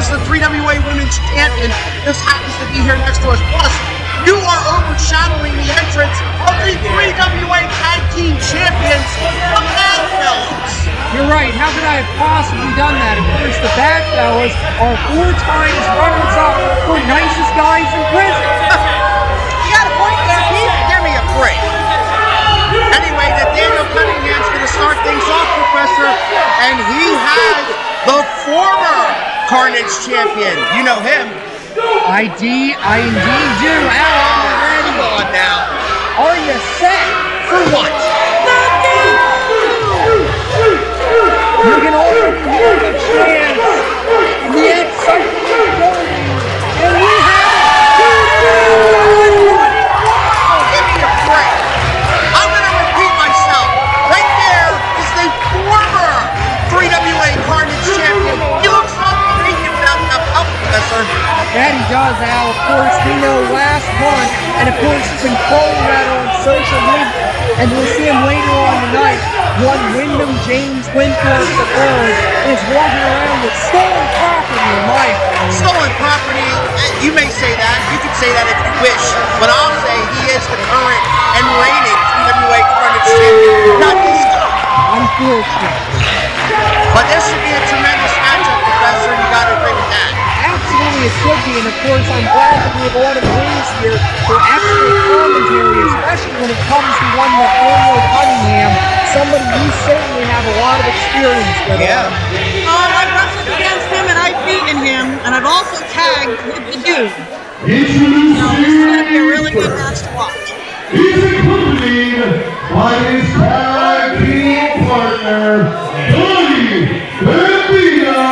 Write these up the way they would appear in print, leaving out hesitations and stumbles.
the 3WA Women's Champion, just happens to be here next to us. Plus, you are overshadowing the entrance of the 3WA Tag Team Champions, the Bad Fellas. You're right. How could I have possibly done that? Of course, the Bad Fellas are 4 times runners-up for nicest guys in prison. You got a point there, Pete? Give me a break. Anyway, Nathaniel Cunningham's going to start things off, Professor, and he has the former Carnage champion. You know him. I indeed do. Al, already. Come on now. Are you set? For what? You can already hear the chants, the excitement building, and we have Give me a break. I'm going to repeat myself. Right there is the former 3WA Carnage champion. He looks awful naked without that belt, Professor. That he does, Al. Of course, we know last month, and of course, you can follow that on social media, and we'll see him later on tonight. One Wyndham James Winthorpe III is walking around with stolen property in my opinion. Stolen property, you may say that. You can say that if you wish. But I'll say he is the current and reigning 3WA Carnage champion. Not this guy. Unfortunate. But this should be a tremendous matchup, Professor. You got to agree with that. Absolutely, it could be, and of course, I'm glad that we have a lot of wins here for expert commentary, especially when it comes to one Nathaniel Cunningham, somebody you certainly have a lot of experience with. Yeah. I've wrestled against him, and I've beaten him, and I've also tagged with the dude. Introducing So this is going to be a really good match to watch. He's accompanied by his tag team partner, Donny, Bambino.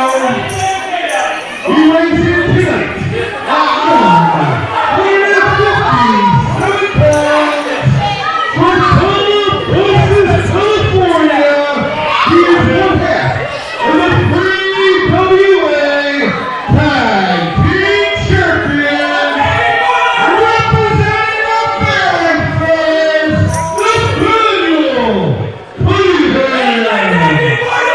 He weighs in tonight at 157 pounds. For Thomas Vs California, he is one half of the 3WA Tag Team Champion, representing the Bad Fellas, Nathaniel Cunningham.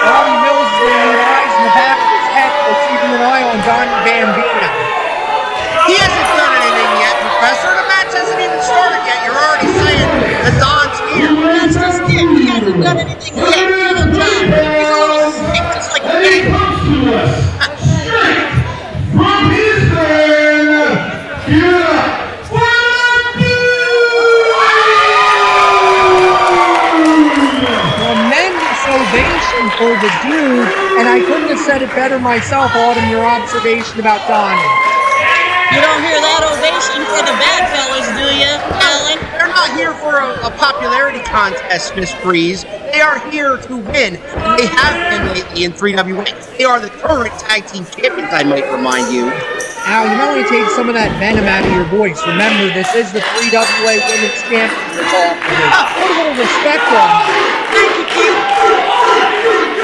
Bobby Mills is wearing the eyes in the back of his head for keeping an eye on Donny Bambino. He hasn't done anything yet, Professor. The match hasn't even started yet. You're already saying that Don's here. That's just it. He hasn't done anything yet. He's on time. He's a little sick, just like And he me. comes to us straight from his band. Give it up for Tremendous ovation for the dude, and I couldn't have said it better myself, Autumn, your observation about Donny. You don't hear that ovation for the Bad Fellas, do you, Alan? They're not here for a popularity contest, Miss Breeze. They are here to win, and they have been lately in 3WA. They are the current tag team champions, I might remind you. Al, you might want to take some of that venom out of your voice. Remember, this is the 3WA Women's Champion we're talking about. Put a little respect on that. Thank you, Keith.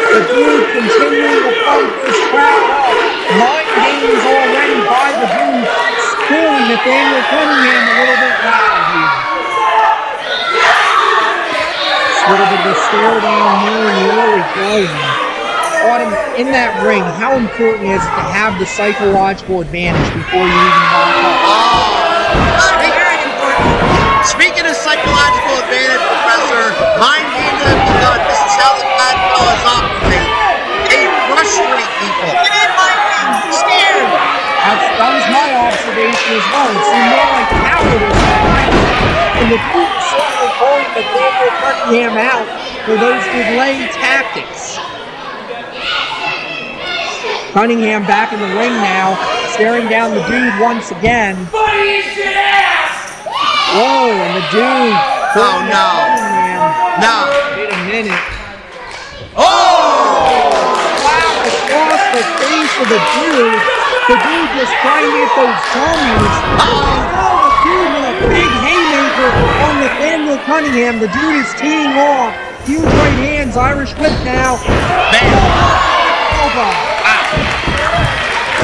The dude continuing to pump this crowd up. Mind games already by the dude, schooling Nathaniel Cunningham a little bit loud here. Just a little bit of a stare down here in the early going. Autumn, in that ring, how important is it to have the psychological advantage before you even walk up? Very important. Speaking of psychological advantage, Professor, mind games have begun. This is how the Bad Fellas operate. They frustrate people. Get in my ring. I'm scared. That was my observation as well. It seemed more like cowardice than and the dude certainly calling Nathaniel Cunningham out for those delay tactics. Cunningham back in the ring now, staring down the dude once again. Whoa, and the dude. Oh, no. Cunningham. No. Wait a minute. Oh! Wow, across the face of the dude. The dude just trying to get those dummies. Oh, the dude with a big haymaker on Nathaniel Cunningham. The dude is teeing off. Huge right hands, Irish whip now. Bam! Over.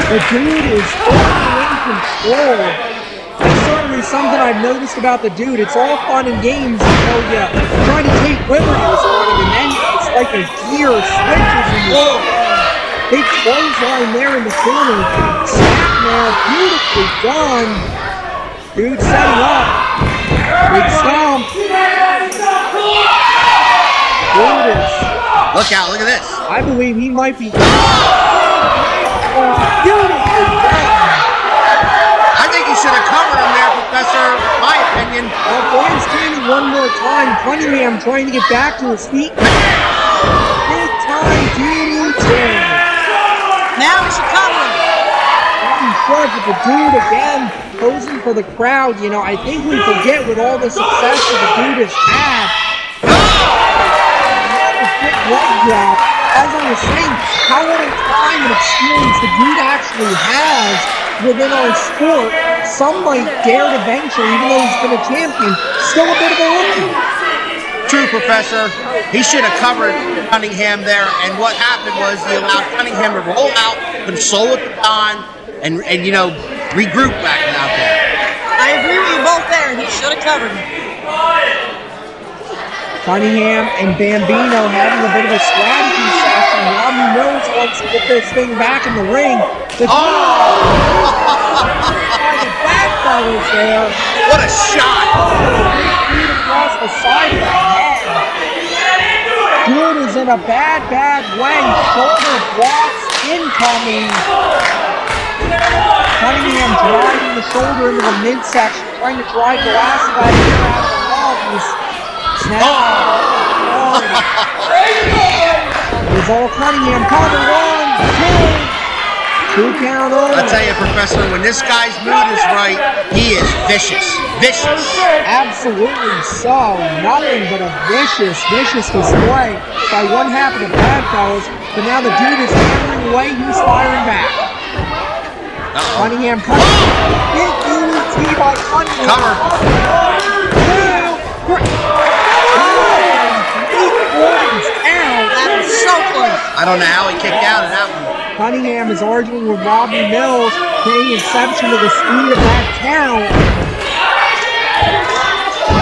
The dude is totally in control. That's certainly something I've noticed about the dude. It's all fun and games until you try to take liberties on him, and then it's like a gear switches in your Big clothesline there in the corner. Snap now, beautifully done. Dude setting up. Big stomp. Judas. Look out, look at this. I believe he might be. Beautifully done. I think he should have covered him there, Professor, my opinion. Well, Flame's standing one more time. Cunningham trying to get back to his feet. Big time DDT. Now we should cover him. He should, but the dude again posing for the crowd. You know, I think we forget with all the success that the dude has had. Leg drop. As I was saying, how little time and experience the dude actually has within our sport. Some might dare to venture, even though he's been a champion, still a bit of a rookie. True, Professor. He should have covered Cunningham there, and what happened was he allowed Cunningham to roll out, console with the Don, and you know, regroup back out there. I agree with you both there. He should have covered him. Cunningham and Bambino having a bit of a strategy session. Robbie Mills wants to get this thing back in the ring. The back fellas there. What a shot! Feet across the side of the head. Dude is in a bad way. Shoulder blocks incoming. Cunningham driving the shoulder into the midsection, trying to drive the last guy out of the lungs. Snap. There's all Cunningham. Cover 1, 2. 2 count over. I'll tell you, Professor, when this guy's mood is right, he is vicious. Vicious. Absolutely so. Nothing but a vicious display by one half of the bad fellas. But now the dude is firing away. He's firing back. Cunningham coming. Big DDT by Cunningham. Cover. 1, 2, 3. That was so close. I don't know how he kicked out of that one. Cunningham is arguing with Robbie Mills, paying exception to the speed of that count.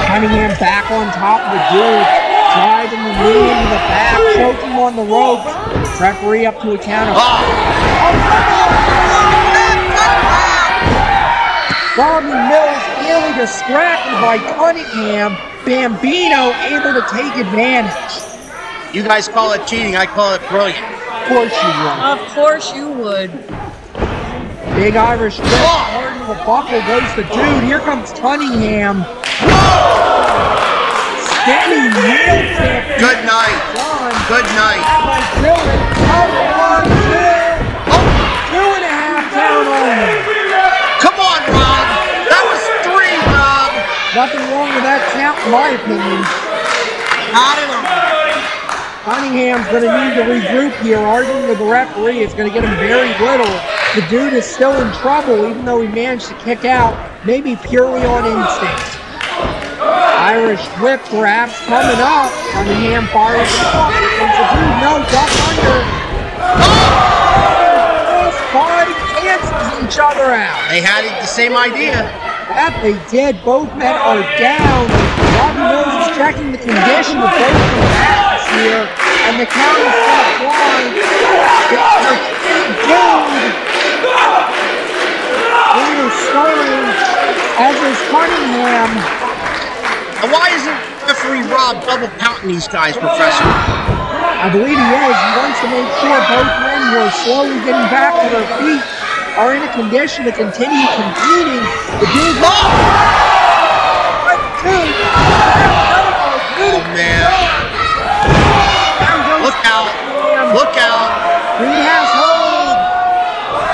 Cunningham back on top of the dude, driving the knee into the back, choking on the rope. Referee up to a count of Robbie Mills nearly distracted by Cunningham. Bambino able to take advantage. You guys call it cheating, I call it brilliant. Of course you would. Of course you would. Big Irish whip, hard to the buckle goes the dude. Here comes Cunningham. Steady heel tip. Good night. Done. Good night. By Dylan. 1, 2. 2.5 count only. Come on, Rob. That was 3, Rob. Nothing wrong with that count, in my opinion. Not at all. Cunningham's going to need to regroup here. Arguing with the referee, it's going to get him very little. The dude is still in trouble, even though he managed to kick out, maybe purely on instinct. Irish whip perhaps coming up. Cunningham fires it up. Here comes the dude. No, duck under. This party cancels each other out. They had the same idea. That they did. Both men are down. Robbie Mills is checking the condition of both of them here, and the count is going to fly. Dude is scoring, as is Cunningham. And why isn't referee Rob double counting these guys, Professor? I believe he is. He wants to make sure both men who are slowly getting back to their feet are in a condition to continue competing. The dude Oh, man. Look out. Look out. Dude has hold.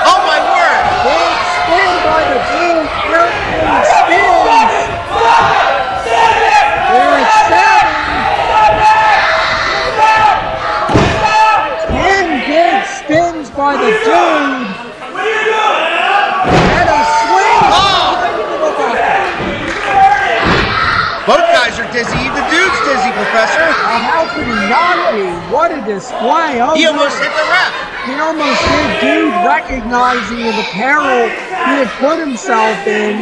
Oh, my word. Big spin by the dude. Everything spins. There it's 7. 10 big spins by the dude. And a swing. Both guys are dizzy. The dude's dizzy, Professor. How could he not be? What a display. Oh, He almost hit the ref. he almost did. Dude recognizing the peril he had put himself in.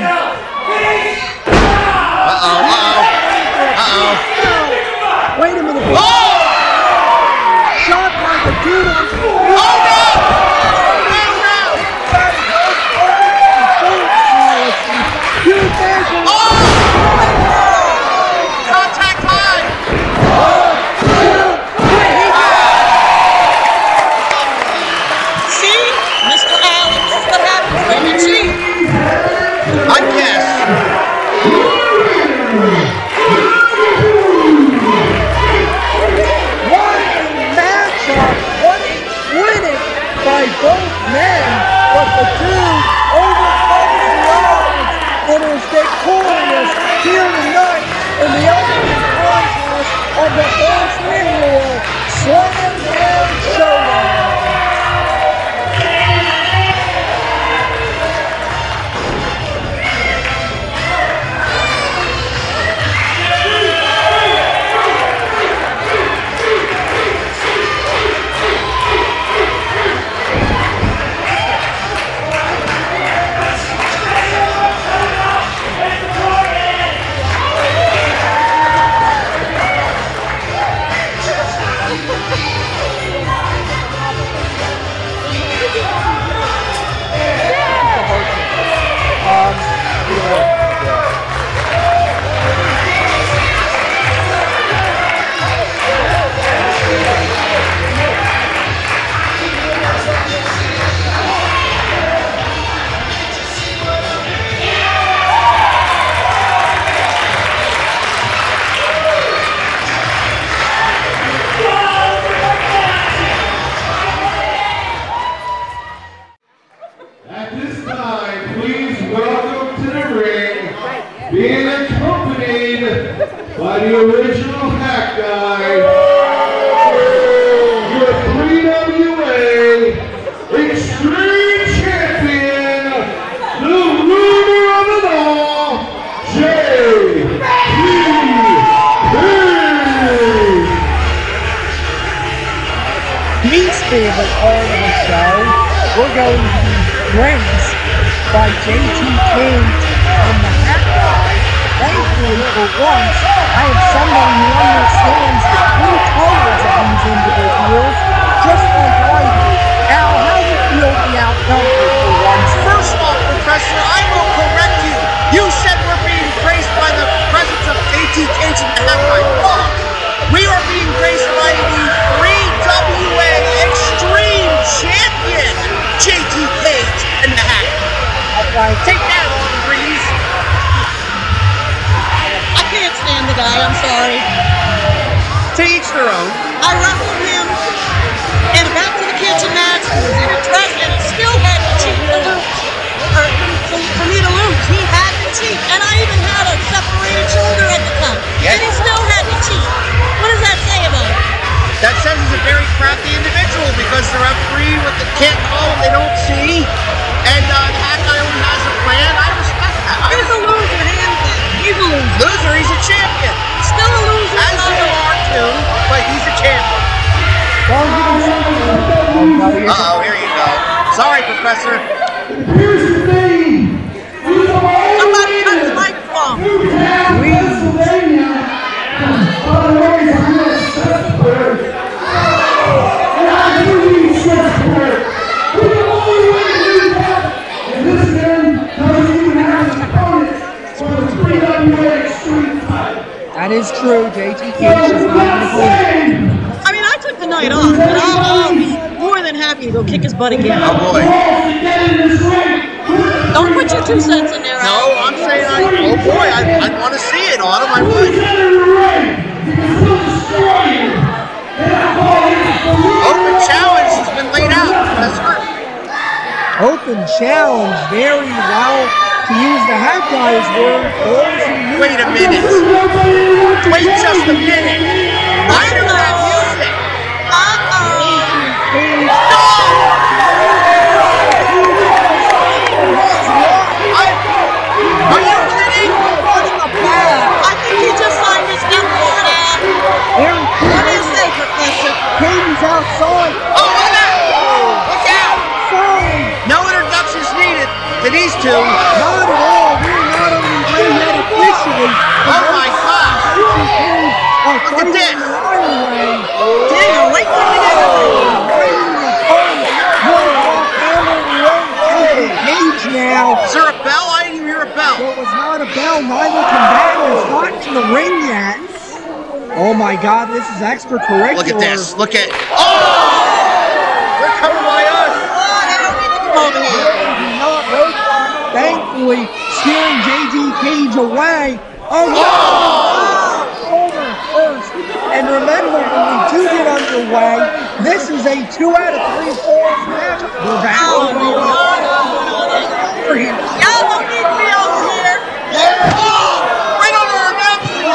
Wait a minute. Oh! Shot by the dude on the Oh, no! the first annual Slamdown Showdown. Being accompanied by the original hack guy, your 3WA Extreme Champion, the ruler of it all, JCM. Least favorite part of the show, we're going to be raised by JT Cage and the Hat Guy. Thankfully, for once, I have somebody who understands the true colors of these individuals, just like I do. Al, how do you feel the outnumbered for once? First off, Professor, I will correct you. You said we're being graced by the presence of JT Cage and the Hat Guy. Wrong. We are being graced by the 3WA Extreme Champion, JT Cage and the Hat Guy. Alright, Take that on, Breeze. I can't stand the guy, I'm sorry. To each their own. I wrestled him in a back to the kitchen match. He was in a dress and he still had to cheat to lose. Or for me to lose. He had to cheat. And I even had a separated shoulder at the time. Yes. And he still had to cheat. What does that say about him? That says he's a very crafty individual because the referee with the can't call him, they don't see. And the Hat Guy only has a plan. I respect that. He's a loser, hands down. He's a loser. Loser, he's a champion. Still a loser. As you are too, but he's a champion. Uh-oh, here you go. Sorry, Professor. Here's the thing. Somebody cut the microphone. That is true, JT Cage is not going to play. I mean, I took the night off, but I'll be more than happy to go kick his butt again. Oh boy. Don't put your 2 cents in there, No, Al. I'm saying, oh boy, I'd want to see it on him. I would. Open challenge has been laid out, Professor. Open challenge, very well, to use the Hat Guy's word. Wait a minute. Wait just a minute. Why do that music? Are you kidding? I think he just signed his death warrant. What do you say, Professor? Caden's outside. Oh, look out! Look out! Outside. No introductions needed to these two. Not at all. We're not only playing that officially. Oh my gosh! Look at this. Damn, wait for me now. Is there a bell? I didn't even hear a bell. There was not a bell. Neither combatants got to the ring yet. Oh my God, this is extracurricular. Look at this. Look at. Oh! They're coming by us. over here. Thankfully, steering JT Cage away. Oh, over first. And remember, when we do get underway, this is a 2 out of 3 falls match. We're back over here. Y'all don't need to be over here. Right on our announcement.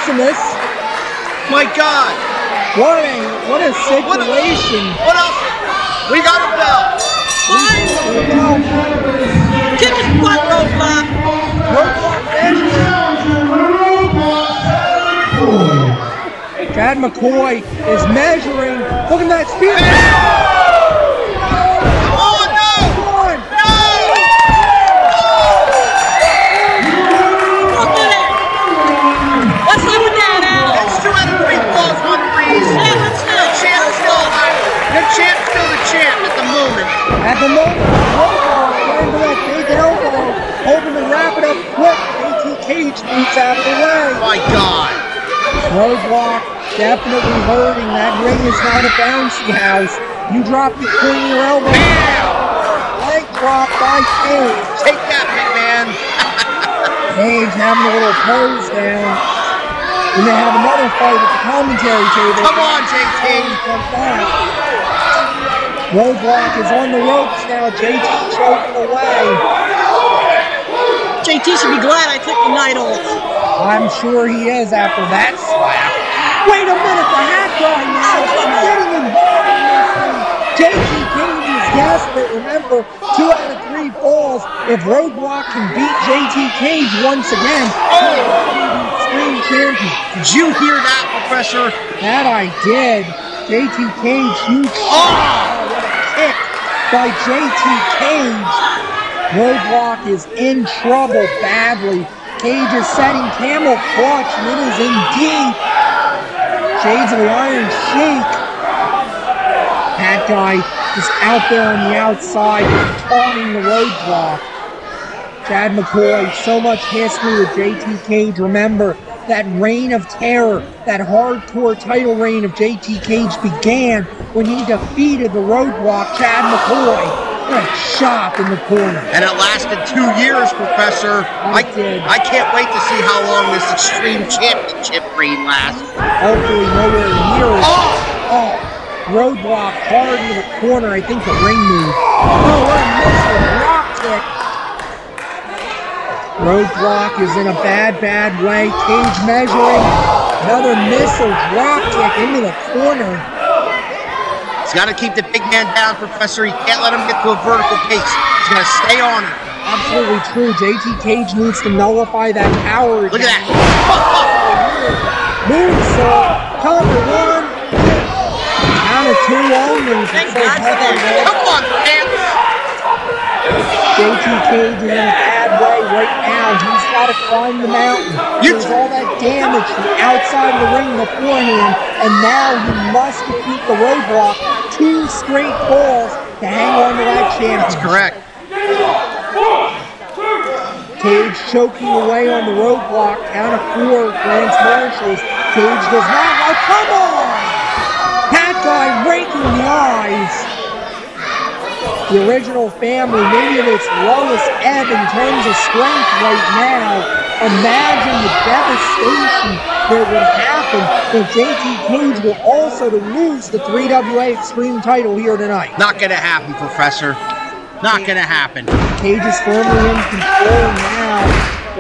Maximus. My God. What a situation. What else? We got a bell. Kick his butt, Roadblock. Chad McCoy is measuring. Look at that speed. Oh, no! No! Look at it. What's up with that, Al? It's 2 out of 3 falls, 1 freeze. Yeah, let's do it. The champ's still alive. The champ's still the champ at the moment. At the moment, going to that big elbow, hoping to wrap it up quick. JT Cage moves out of the way. My God. Roadblock definitely hurting. That ring is not a bouncy house. You drop your pointy elbow. Leg drop by Cage. Take that, big man. Cage having a little pose down. And they have another fight at the commentary table. Come on, JT. Roadblock is on the ropes now. JT choking away. JT should be glad I took the night off. I'm sure he is after that slap. Wait a minute, the hat guy now is getting involved in this thing. JT Cage is desperate. Remember, 2 out of 3 falls. If Roadblock can beat JT Cage once again, Extreme Champion. Did you hear that, Professor? That I did. JT Cage, huge kick by JT Cage. Roadblock is in trouble badly. Cage is setting camel clutch, and it is in deep. Shades of the Iron Sheik. That guy just out there on the outside, taunting the Roadblock. Chad McCoy, so much history with JT Cage. Remember, that reign of terror, that hardcore title reign of JT Cage began when he defeated the Roadblock, Chad McCoy. What a chop in the corner. And it lasted 2 years, Professor. I can't wait to see how long this Extreme Championship reign lasts. Hopefully nowhere near it. Oh, Roadblock hard into the corner. I think the ring move. Oh, what a missile rock kick. Roadblock is in a bad way. Cage measuring. Another missile drop kick into the corner. He's got to keep the big man down, Professor. He can't let him get to a vertical pace. He's got to stay on him. Absolutely true. JT Cage needs to nullify that power. Look at that. Moonsault. Cover 1. Count of 2 only. Thank God for that. Come on, man. JT Cage is in a bad way right now. He's got to climb the mountain. There's all that damage from outside of the ring beforehand, and now he must defeat the Roadblock. 2 straight falls to hang on to that championship. That's correct. Cage choking away on the Roadblock. Count of 4, Lance Marshalls. Cage does not. Oh, come on! That guy raking the eyes. The original family, maybe at its lowest ebb in terms of strength right now. Imagine the devastation that would happen if JT Cage were also to lose the 3WA Extreme title here tonight. Not going to happen, Professor. Not going to happen. Cage is firmly in control now.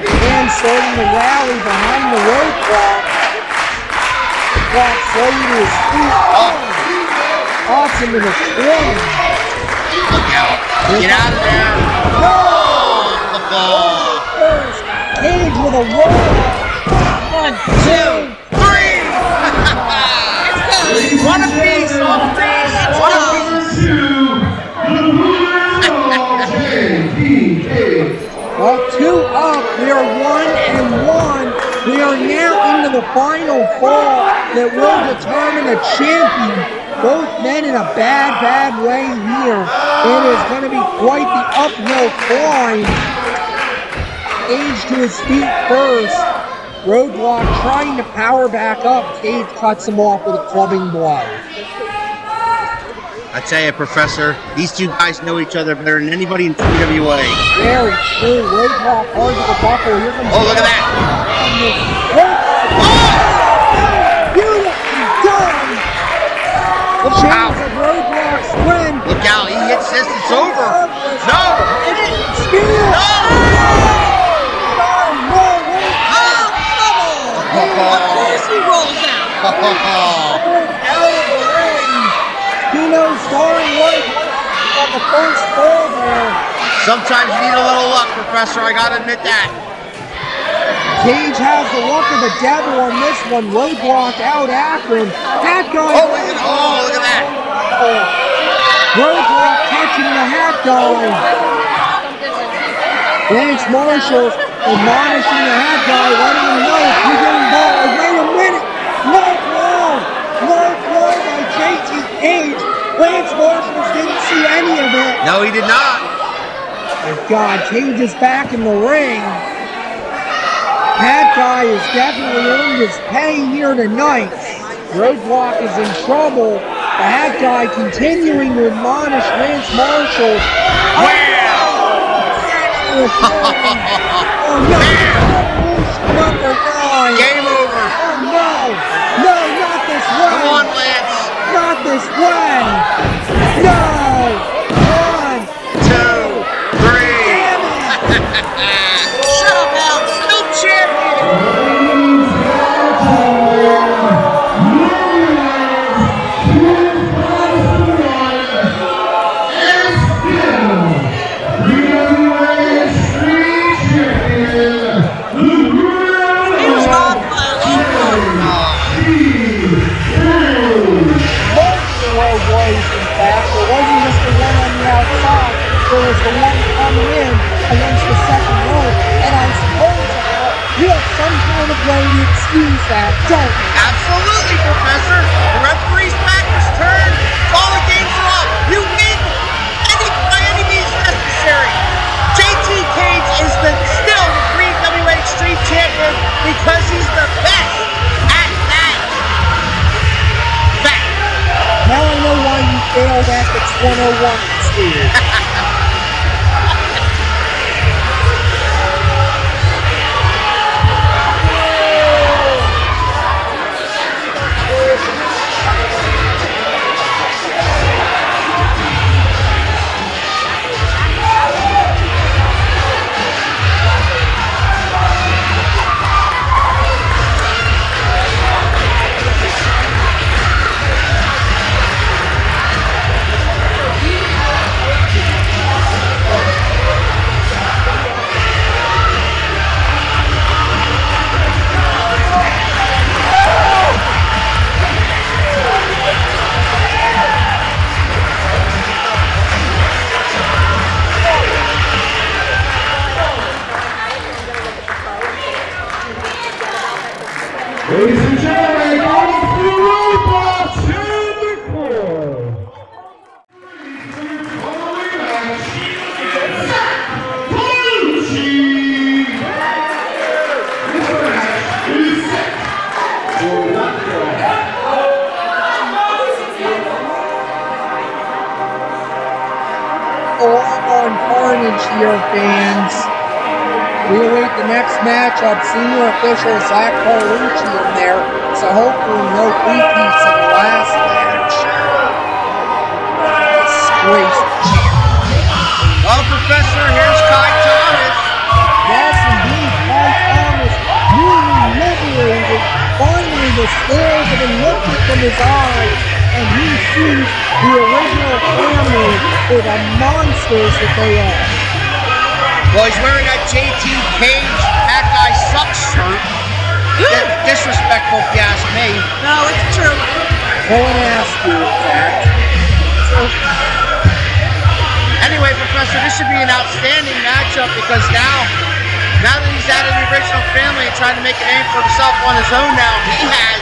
The fans starting to rally behind the Roadblock. Block slowly to his feet. Toss him in the corner. Look out. Get out of there. No! Oh. First, Cage with a roll. 1, 2, 3. What a piece. What a piece. What a piece. Well, 2 up. We are 1-1. We are now into the final fall that will determine a champion. Both men in a bad way here. It is going to be quite the uphill climb. Cage to his feet first. Roadblock trying to power back up. Cage cuts him off with a clubbing blow. I tell you, Professor, these 2 guys know each other better than anybody in 3WA. Very true. Roadblock hard to the buckle. Here comes look at that. Beautifully done. The chance of Roadblock's win. Look out, he hits this, it's over. No! No! Oh, Dino's starting right on the first ball there. Sometimes you need a little luck, Professor. I gotta admit that. Cage has the luck of the devil on this one. Roadblock out after him. Hat guy. Oh, look at that. Roadblock catching the hat guy. Lance Marshall admonishing the hat guy, letting him know you're getting ball. Wait a minute. No blow by JT Cage. Lance Marshall didn't see any of it. No, he did not. My God, Cage is back in the ring. Hat guy has definitely earned his pay here tonight. Roadblock is in trouble. The hat guy continuing to admonish Lance Marshall. Oh no! Number 9. Game over. Oh no! No, not this way! Come on, Lance. Not this way! No! 1, 2, 3. Shut up, Al. Still champion. There wasn't just the one on the outside, there was the one coming in against the second rope, and I suppose you have some kind of way to excuse that, don't you? Absolutely, Professor. The referee's back is turned. All the games are up. You win by any means necessary. JT Cage is still the 3WA Extreme Champion because he's the best at that. Now I know why you failed Ethics 101 at school. Ladies and gentlemen, going through roadblocks in the core. On Carnage here, fans. We await the next matchup. Senior official Zach Paolucci in there, so hopefully no repeats of the last match. Disgraced champion. Well, Professor, here's Kai Thomas. Yes, indeed, Kai Thomas, newly liberated. Finally, the scales have been lifted from his eyes, and he sees the original family for the monsters that they are. Well, he's wearing that JT Cage That Guy Sucks shirt. Disrespectful, if you ask me. No, it's true. No one asked you, in fact. Anyway, Professor, this should be an outstanding matchup because now that he's out of the original family and trying to make a name for himself on his own now, he has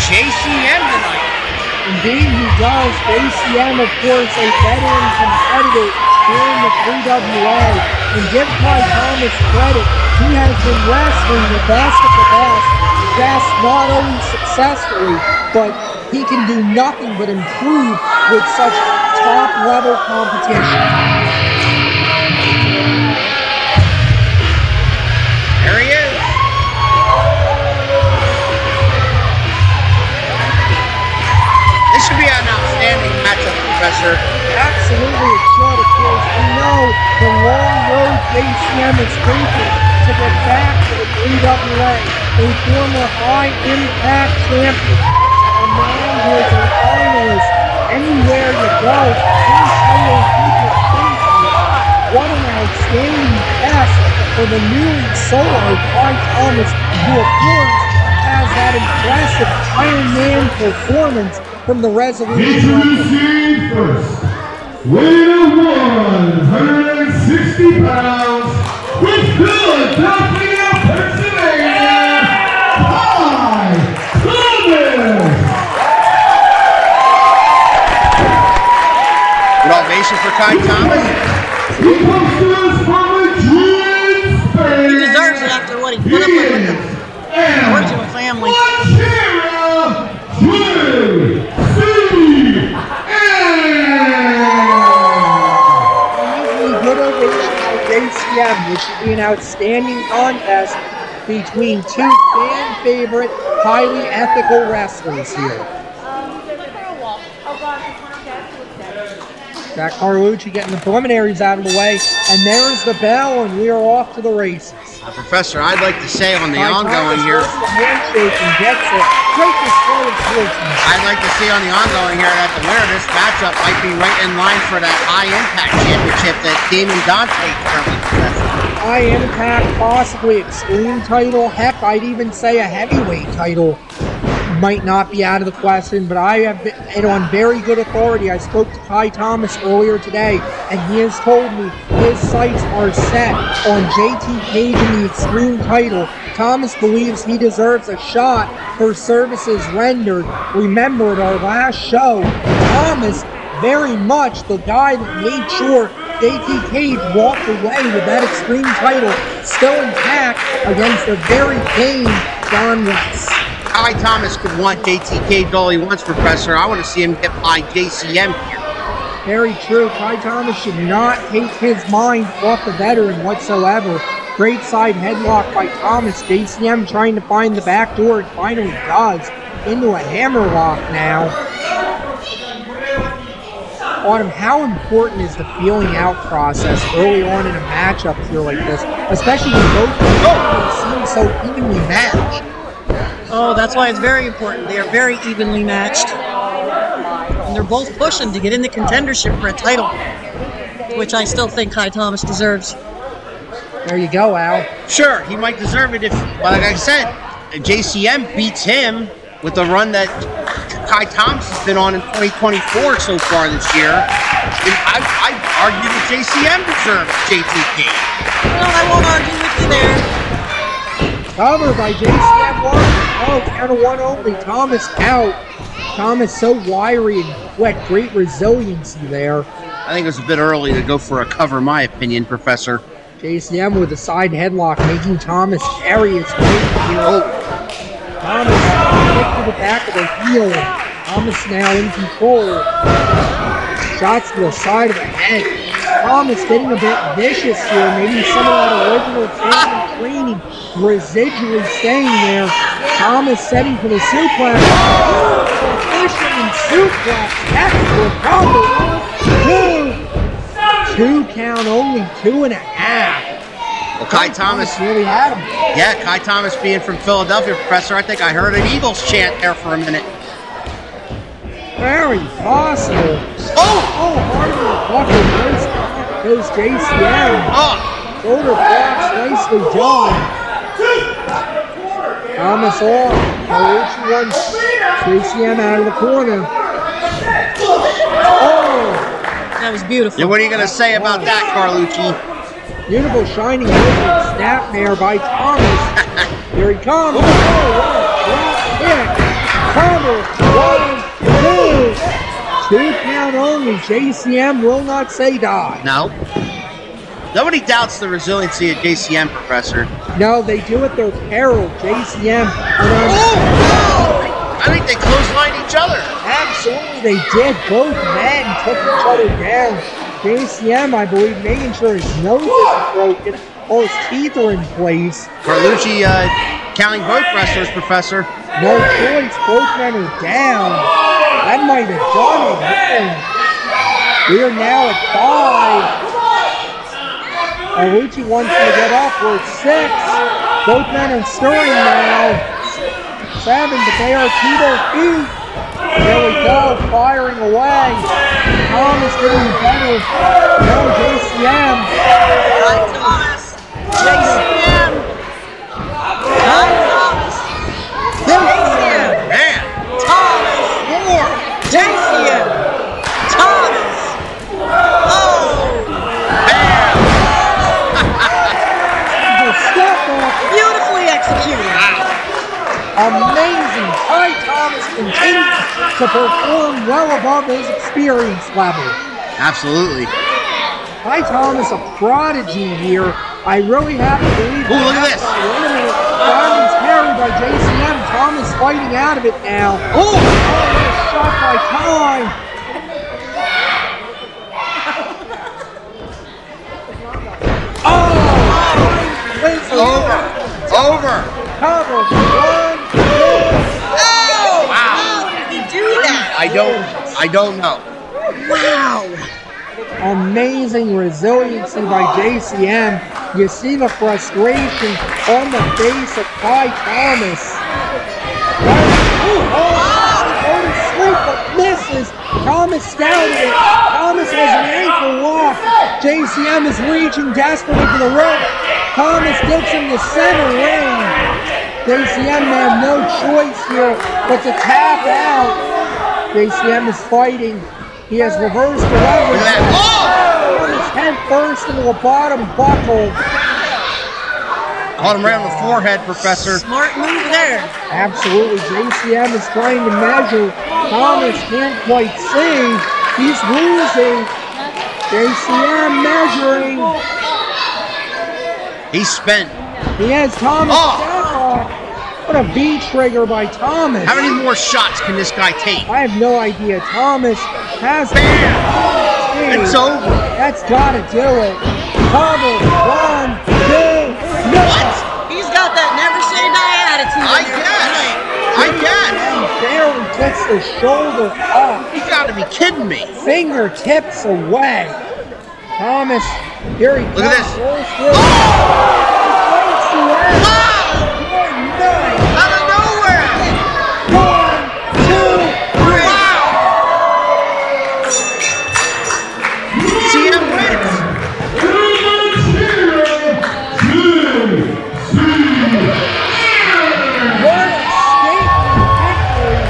JCM tonight. Indeed, he does. JCM, of course, a veteran competitor here in the 3WA. And give Kai Thomas credit, he has been wrestling the best of the best. Yes, not only successfully, but he can do nothing but improve with such top-level competition. There he is. This should be an outstanding matchup, Professor. Absolutely, it should, of course. We know the long road JCM is taking to get back to the 3WA. a former High Impact champion, a man who is an analyst anywhere you go. These title people think what an outstanding pass for the newly soloed Kai Thomas, who of course has that impressive Iron Man performance from the Resolution Rumble. First, weight of 160 pounds, with Philadelphia, Pennsylvania, Kai Thomas. An ovation for Kai Thomas. He comes from Madrid, He deserves it after what he put up with the original family. Manchero, JCM. Good ovation for JCM, which should be an outstanding contest between two fan favorite, highly ethical wrestlers here. Got Carlucci getting the preliminaries out of the way, and there's the bell, and we are off to the races. Professor, I'd like to say on the ongoing here, Handshake and gets it. Great display of sportsmanship. I'd like to see on the ongoing here that the winner of this matchup might be right in line for that High Impact Championship that Damon Dante currently possesses. High Impact, possibly Extreme title. Heck, I'd even say a heavyweight title might not be out of the question, but I have been on very good authority. I spoke to Kai Thomas earlier today, and he has told me his sights are set on JT Cage in the Extreme title. Thomas believes he deserves a shot for services rendered. Remember, at our last show, Thomas, very much the guy that made sure JT Cage walked away with that Extreme title still intact against a very game John West. Kai Thomas could want JT Cage all he wants, Professor. I want to see him get by JCM here. Very true. Kai Thomas should not take his mind off the veteran whatsoever. Great side headlock by Thomas. JCM trying to find the back door and finally does. Into a hammerlock now. Autumn, how important is the feeling out process early on in a matchup here like this? Especially when both people seem so evenly matched. Oh, that's why it's very important. They are very evenly matched. And they're both pushing to get into contendership for a title, which I still think Kai Thomas deserves. There you go, Al. Sure, he might deserve it if, like I said, JCM beats him with the run that Kai Thomas has been on in 2024 so far this year. I'd argue that JCM deserves JTK. Well, I won't argue with you there. Cover by JCM 1. Oh, count of 1 only. Thomas out. Thomas so wiry and what great resiliency there. I think it was a bit early to go for a cover, in my opinion, Professor. JCM with a side headlock, making Thomas carry his weight here. Oh. Thomas kick to the back of the heel. Thomas now in control. Shots to the side of the head. Thomas getting a bit vicious here. Maybe some of that original training residually staying there. Thomas setting for the suplex. Fisherman suplex. That's the combo. 2 count only, 2.5. Well, Kai Thomas really had him. Yeah, Kai Thomas being from Philadelphia, Professor, I think I heard an Eagles chant there for a minute. Very possible. Oh, hardly goes JCM. Oh, Shoulder blocks, nicely done. Thomas off. Carlucci runs JCM out of the corner. Oh! That was beautiful. yeah, what are you going to say about that, Carlucci? Beautiful shining snap there by Thomas. Here he comes. Drop kick. Cover. 1, 2. 2 count only. JCM will not say die. No. Nobody doubts the resiliency of JCM, Professor. No, they do at their peril. JCM. I think they clotheslined each other. Absolutely, they did. Both men took each other down. JCM, I believe, making sure his nose isn't broken, all his teeth are in place. Carlucci counting both wrestlers, Professor. No choice, both men are down. That might have done it. We are now at 5. Carlucci wants to get up. We're at 6. Both men are stirring now. 7, but they are to their feet. There we go, firing away. Thomas getting better. No, JCM. Hi, Thomas. JCM. Hi, Thomas. JCM. Man. Thomas. More. JCM. Thomas. Oh. The step off. Beautifully executed. Amazing. Ty Thomas continues to perform well above his experience level. Absolutely. Ty Thomas, a prodigy here. I really have to believe. Ooh, look at this. Diamond's carried by JCM. Thomas fighting out of it now. Oh, what a shot by Ty. Oh, it's Over. cover. 1, 2. Oh! Wow. How did he do that? I don't know. Wow. Amazing resiliency by JCM. You see the frustration on the face of Ty Thomas. Sleep but misses. Thomas scouted it. Thomas has an ankle lock. JCM is reaching desperately for the rope. Thomas gets in the center ring. JCM may have no choice here but to tap out. JCM is fighting. He has reversed the leverage. Look at that. Thomas head first into the bottom buckle. Caught him right on the forehead, Professor. Smart move there. Absolutely. JCM is trying to measure. Thomas can't quite see. He's losing. JCM measuring. He's spent. He has Thomas back off. What a V trigger by Thomas. How many more shots can this guy take? I have no idea. Thomas has. Bam! It's over. That's gotta do it. Cover. 1, 2. No. What? He's got that never say die attitude. I guess. He barely gets the shoulder up. You gotta be kidding me. Fingertips away. Thomas, here he comes. Look at this. Out of nowhere. 1, 2, 3. Wow. CM wins. What a statement victory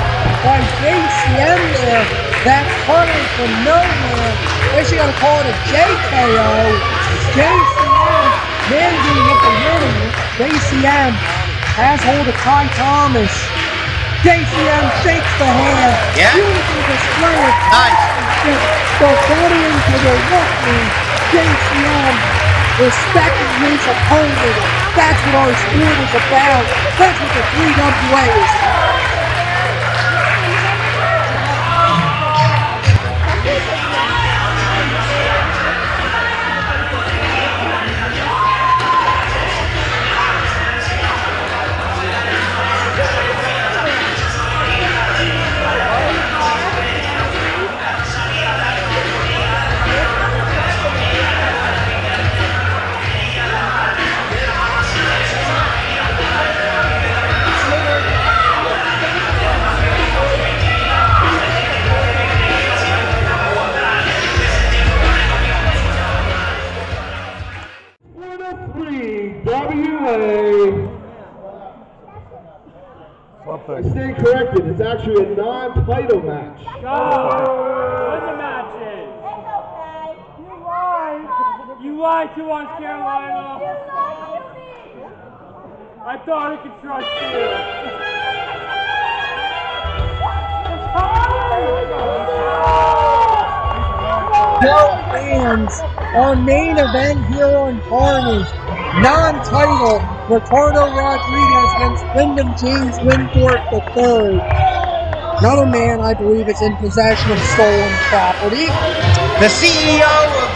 by JCM there. That coming from nowhere. I guess you gotta call it a JKO. JCM managing to get the winning. JCM has hold of Ty Thomas. JCM shakes the hand. Yeah. Beautiful display of Nice. the body into the wrestling. JCM respecting his opponent. That's what our sport is about. That's what the 3WA is about. I stand corrected. It's actually a non-title match. What the match is? It's okay. You lied. You lied to us, Carolina. I thought I could trust you. No fans. Our main event here on Carnage. Non-title, Ricardo Rodriguez against Wyndham James Winthorpe III. Another man, I believe, is in possession of stolen property. The CEO of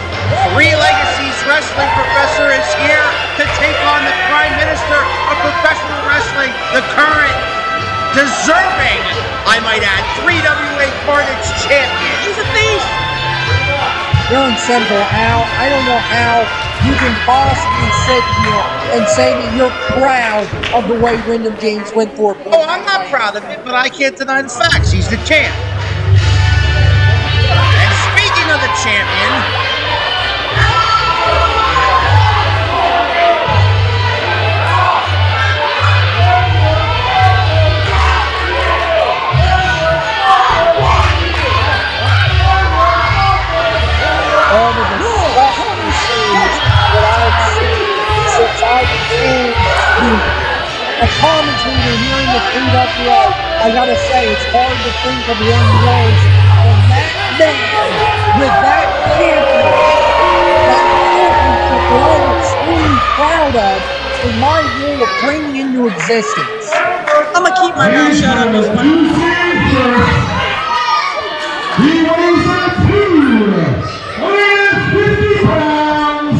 3 Legacies Wrestling, Professor, is here to take on the Prime Minister of Professional Wrestling, the current, deserving, I might add, 3WA Carnage champion. He's a beast. Pure and simple, Al. I don't know how you can possibly sit here and say that you're proud of the way Wyndham James Winthorpe played. Oh, I'm not proud of it, but I can't deny the facts. He's the champ. And speaking of the champion, all the disgusting scenes that I've seen since I became a commentator here in the 3WA. I gotta say, it's hard to think of one worse than that man with that championship that I'm extremely proud of in my role of bringing into existence. I'm gonna keep my mouth shut on this one. He weighs up to 150 pounds.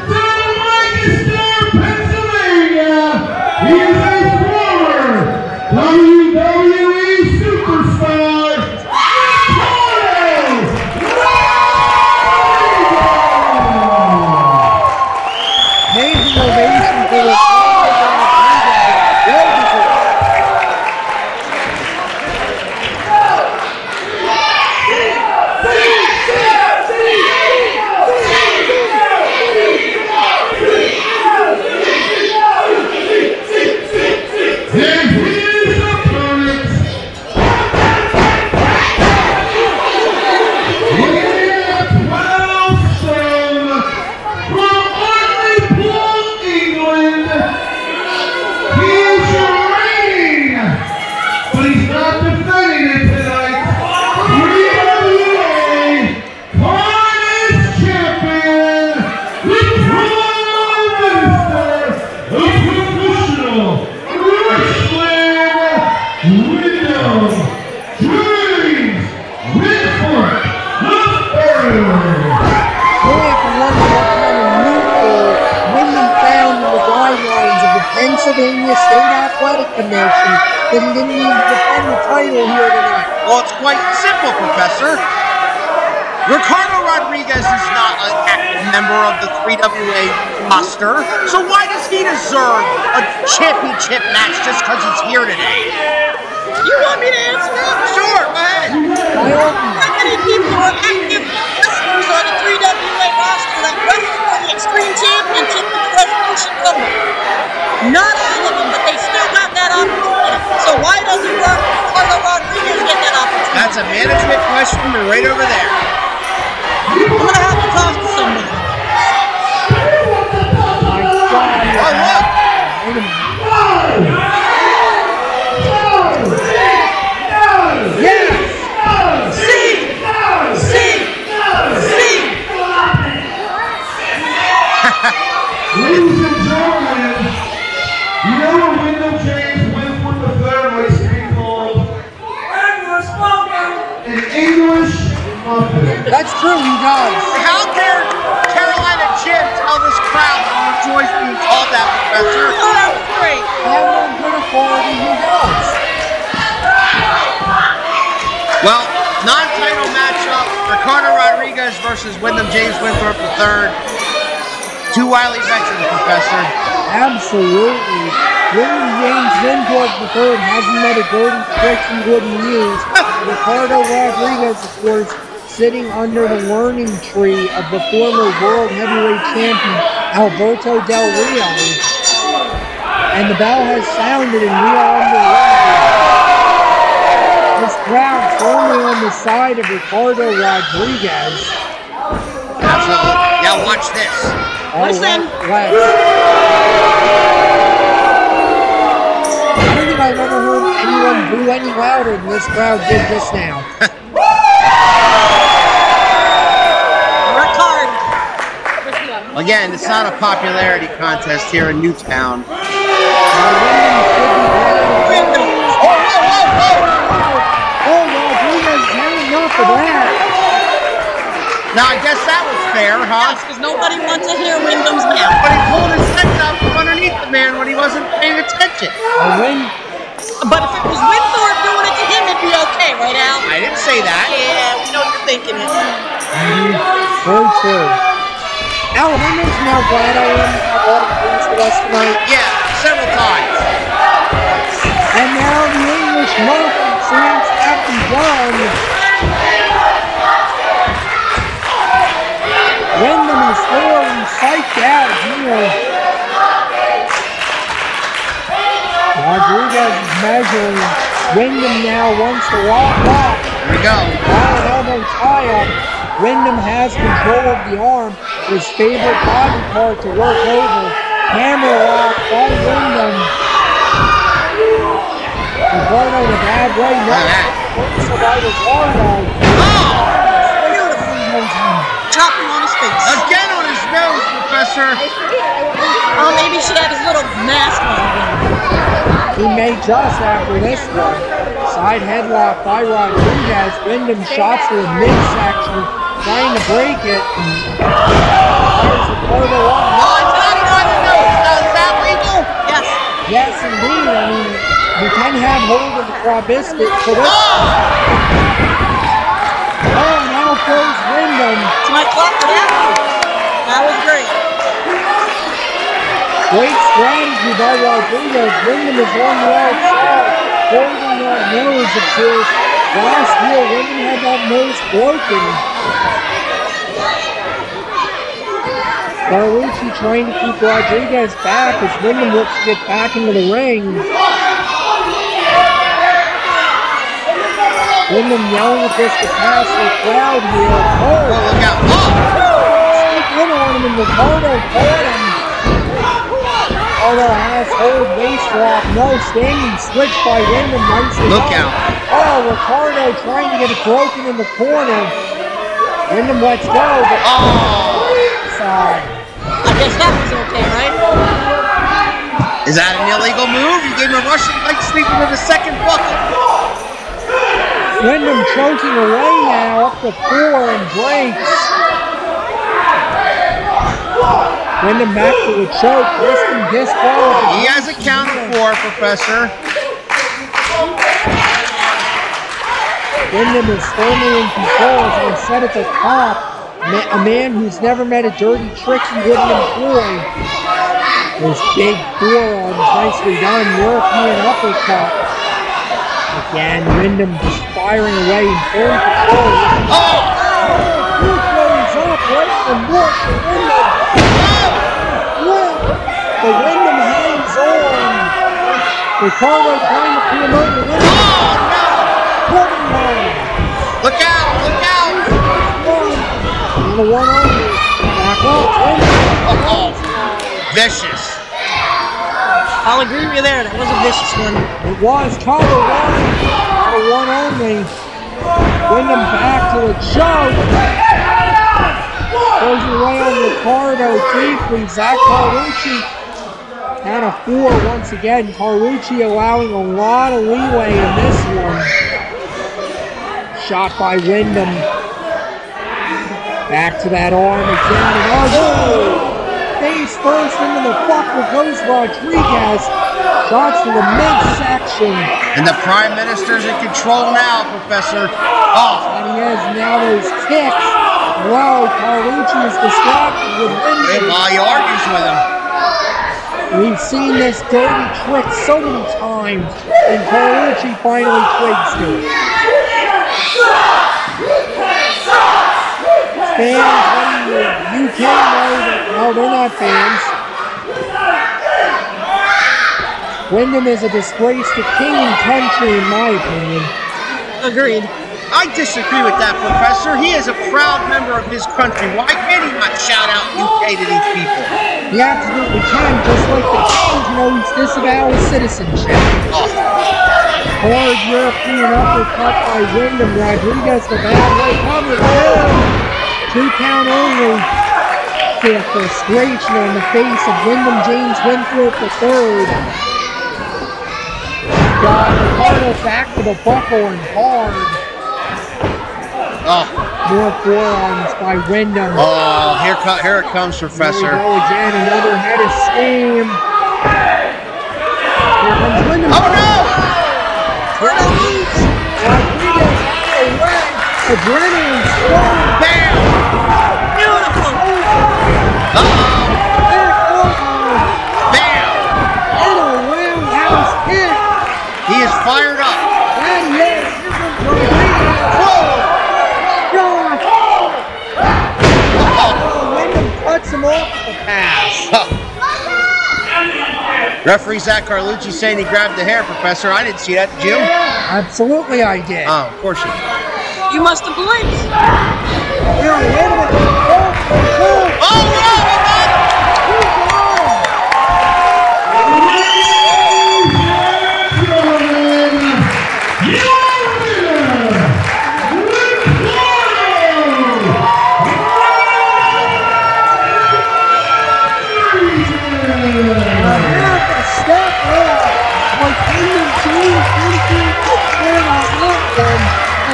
From Lancaster, Pennsylvania, he is a former WWE superstar, Carnage Intro. Amazing ovation for the well-deserved. And his opponent, weighing at 12 stone, from Hartlepool, England, he is reigning, but he's not defending it tonight. 3WA Carnage champion, Ricardo Rodriguez, a professional Wyndham James Winthorpe III. We have to wonder what kind of loophole Wyndham found in the guidelines of the Pennsylvania State Athletic Commission that he didn't need to defend the title here tonight. well, it's quite simple, Professor. Ricardo Rodriguez is not an active member of the 3WA roster, so why does he deserve a championship match just because he's here today? You want me to answer that? Sure, go ahead. How many people are active wrestlers on the 3WA roster that wrestle for the Extreme Championship in the Resolution Rumble? Not all of them, but they still got that opportunity. So why doesn't Ricardo Rodriguez get that opportunity? That's a management question right over there. I'm gonna have to talk to somebody. My God. Oh, look. Wait a minute. Yes! Ladies and gentlemen, you know what Wyndham James Winthorpe III likes to be called? An English muffin. That's true, he does. How dare Carolina Jim tell this crowd he enjoys being called that, Professor? Oh, that was great. I have it on good authority, he does. Well, non-title matchup, Ricardo Rodriguez versus Wyndham James Winthorpe III. Two wily veterans, Professor. Absolutely. Wyndham James Winthorpe III hasn't met a dirty trick he wouldn't use. Ricardo Rodriguez, of course, sitting under the learning tree of the former World Heavyweight Champion Alberto Del Rio. And the bell has sounded and we are underway. This crowd firmly on the side of Ricardo Rodriguez. Absolutely. Yeah, watch this. Listen. I don't think I've ever heard anyone boo any louder than this crowd did just now. Ricard. Again, it's not a popularity contest here in Newtown. Wyndham. Oh, Rodriguez had enough of that. Now, I guess that was fair, huh? Yes, because nobody wants to hear Wyndham's mouth. But he pulled his legs out from underneath the man when he wasn't paying attention. But if it was Winthorpe doing it to him, it'd be okay, right, Al? I didn't say that. Yeah, we know you're thinking it. Very true. Wyndham's now glad I am at all the points with us tonight. Yeah, several times. And now the English muffin seems to have begun. Wyndham is thoroughly psyched out here. Rodriguez is measuring. Wyndham now wants to lock up. Here we go. Now an elbow tie-up. Wyndham has control of the arm. His favorite body part to work over. Hammer lock by Wyndham. Ricardo in a bad way. No, so by Ricardo. Chopping on his face. Again on his nose, Professor. Oh, maybe he should have his little mask on again. He may just after this one. Side headlock by Rodriguez. Wyndham shots to the midsection, trying to break it. There's Ricardo on. No, it's not on the nose. Is that legal? Yes. Yes, indeed. I mean, you can have hold of the probiscus for this. Oh, now goes Wyndham. It's my clap for that one. That was great. Great strategy by Rodriguez. Wyndham is on the outside, holding that nose, of course. Last year, Wyndham had that nose broken. Carlucci trying to keep Rodriguez back as Wyndham looks to get back into the ring. Wyndham yelling at this to pass the crowd here. Oh, look out. Sneak in on him and Ricardo caught him. Ricardo has hold waist lock. No, standing switch by Wyndham. Nicely Look done. out. Oh, Ricardo trying to get it broken in the corner. Wyndham lets go, but side. I guess that was okay, right? Is that an illegal move? You gave him a Russian leg sweep into the second bucket. Wyndham choking away now, up to 4 and breaks. Wyndham back to the choke, risking disqualification. He has a count of 4, Professor. Wyndham is firmly in control, as I said at the top. A man who's never met a dirty trick he wouldn't employ. Those big forearms, nicely done, European uppercut. Again, Wyndham just firing away in firm control. He throws up right from North to Wyndham. The Wyndham hangs on. Ricardo trying to put him over Wyndham. Look out! Look out! And the one on you. Back up. Vicious. I'll agree with you there. That was a vicious one. It was collar one only. Wyndham back to the choke. Goes away on Ricardo deeply. Zach Carlucci had a 4 once again. Carlucci allowing a lot of leeway in this one. Shot by Wyndham. Back to that arm again. And face first into the buckle goes Rodriguez. Shots to the midsection. And the Prime Minister's in control now, Professor. And he has now those kicks. Whoa, Carlucci is distracted with Wyndham. He argues with him. We've seen this dirty trick so many times, and Carlucci finally twigs to it. Fans, you can know that, no, they're not fans. Wyndham is a disgrace to king and country, in my opinion. Agreed. I disagree with that, Professor. He is a proud member of his country. Why can't he not shout out UK to these people? He absolutely can, just like the king knows disavow his citizenship. Hard European uppercut by Wyndham. Rodriguez, the bad way covered. 2 count only. The frustration on the face of Wyndham James Winthorpe III. Got Ricardo back to the buckle and hard. More forearms by Wyndham. Here it comes, Professor. Here we go again, another head of steam. Here comes Wyndham. Oh no! Rodriguez away. Adrenaline strong. Bam! Beautiful. off the pass. Referee Zach Carlucci saying he grabbed the hair, Professor. I didn't see that, Jim. Absolutely, I did. Oh, of course you did. You must have blinked. Here, wait a minute. Oh,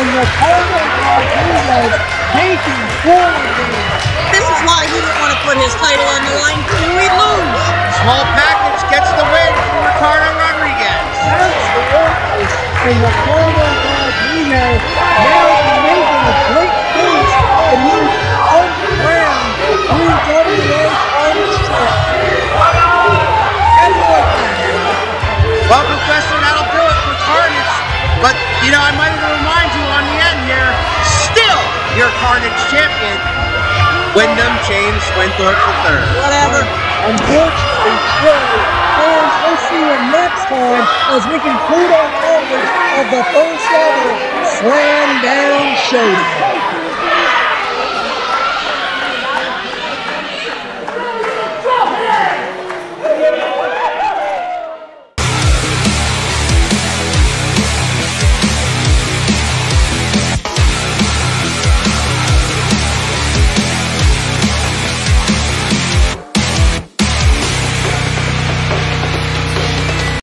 and Ricardo Rodriguez taking forward. This is why he didn't want to put his title on the line. We'd lose. Small package gets the win for Ricardo Rodriguez. That's the work. And Ricardo Rodriguez now making a great case and moves underground through WWA Carnage. Well, Professor, that'll do it for Carnage. But, you know, I might as well remind you on the end here, still your Carnage champion, Wyndham James Winthorpe III. Whatever. Unfortunately, fans, we'll see you next time as we conclude our coverage of the first ever Slamdown Showdown.